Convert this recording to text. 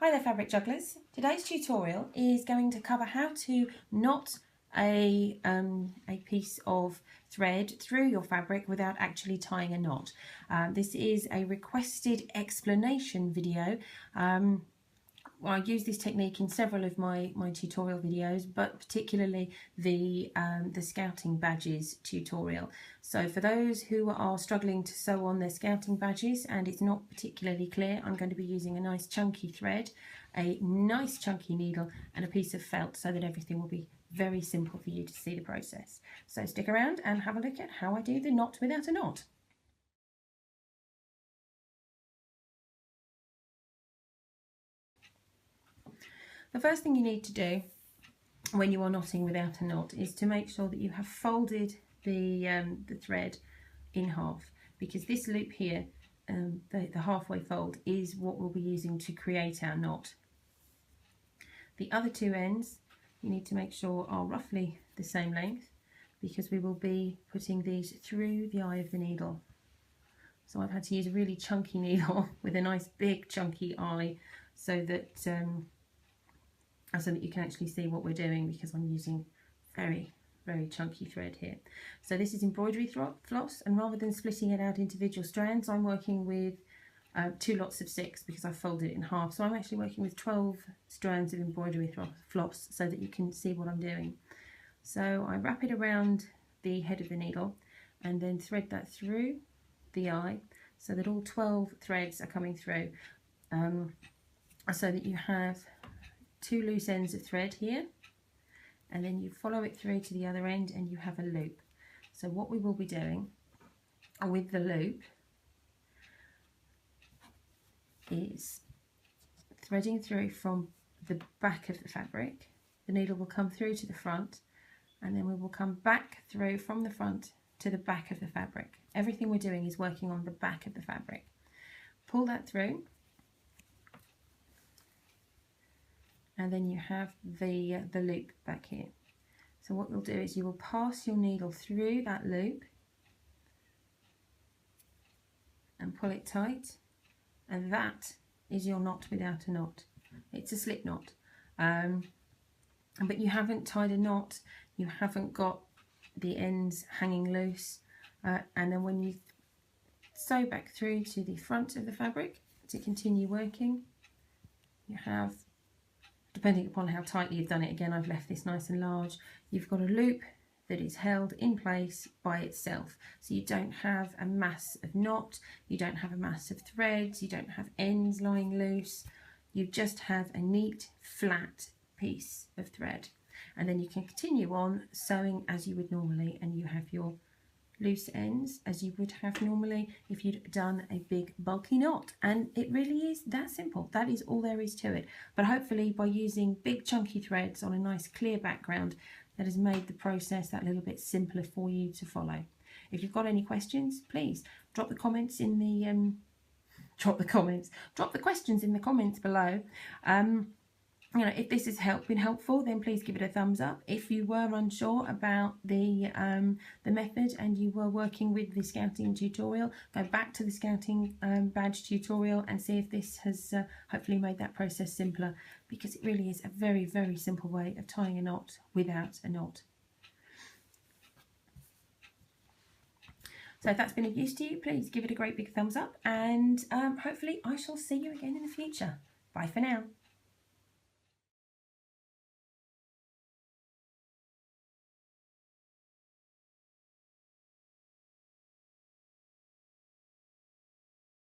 Hi there fabric jugglers. Today's tutorial is going to cover how to knot a piece of thread through your fabric without actually tying a knot. This is a requested explanation video. I use this technique in several of my tutorial videos, but particularly the scouting badges tutorial. So for those who are struggling to sew on their scouting badges and it's not particularly clear, I'm going to be using a nice chunky thread, a nice chunky needle and a piece of felt so that everything will be very simple for you to see the process. So stick around and have a look at how I do the knot without a knot. The first thing you need to do when you are knotting without a knot is to make sure that you have folded the thread in half, because this loop here, the halfway fold, is what we'll be using to create our knot. The other two ends you need to make sure are roughly the same length, because we will be putting these through the eye of the needle. So I've had to use a really chunky needle with a nice big chunky eye so that you can actually see what we're doing, because I'm using very chunky thread here. So this is embroidery floss, and rather than splitting it out into individual strands, I'm working with 2 lots of 6 because I folded it in half. So I'm actually working with 12 strands of embroidery floss so that you can see what I'm doing. So I wrap it around the head of the needle and then thread that through the eye so that all 12 threads are coming through, so that you have 2 loose ends of thread here, and then you follow it through to the other end and you have a loop. So what we will be doing with the loop is threading through from the back of the fabric. The needle will come through to the front, and then we will come back through from the front to the back of the fabric. Everything we're doing is working on the back of the fabric. Pull that through, and then you have the loop back here. So what you'll do is you will pass your needle through that loop and pull it tight, and that is your knot without a knot. It's a slip knot, but you haven't tied a knot, you haven't got the ends hanging loose, and then when you sew back through to the front of the fabric to continue working, you have, depending upon how tightly you've done it, again I've left this nice and large, you've got a loop that is held in place by itself. So you don't have a mass of knot, you don't have a mass of threads, you don't have ends lying loose, you just have a neat flat piece of thread. And then you can continue on sewing as you would normally, and you have your loose ends as you would have normally if you'd done a big bulky knot. And it really is that simple. That is all there is to it. But hopefully by using big chunky threads on a nice clear background, that has made the process that little bit simpler for you to follow. If you've got any questions, please drop the comments in the drop the questions in the comments below. You know, if this has been helpful, then please give it a thumbs up. If you were unsure about the method and you were working with the scouting tutorial, go back to the scouting badge tutorial and see if this has hopefully made that process simpler, because it really is a very simple way of tying a knot without a knot. So if that's been of use to you, please give it a great big thumbs up, and hopefully I shall see you again in the future. Bye for now.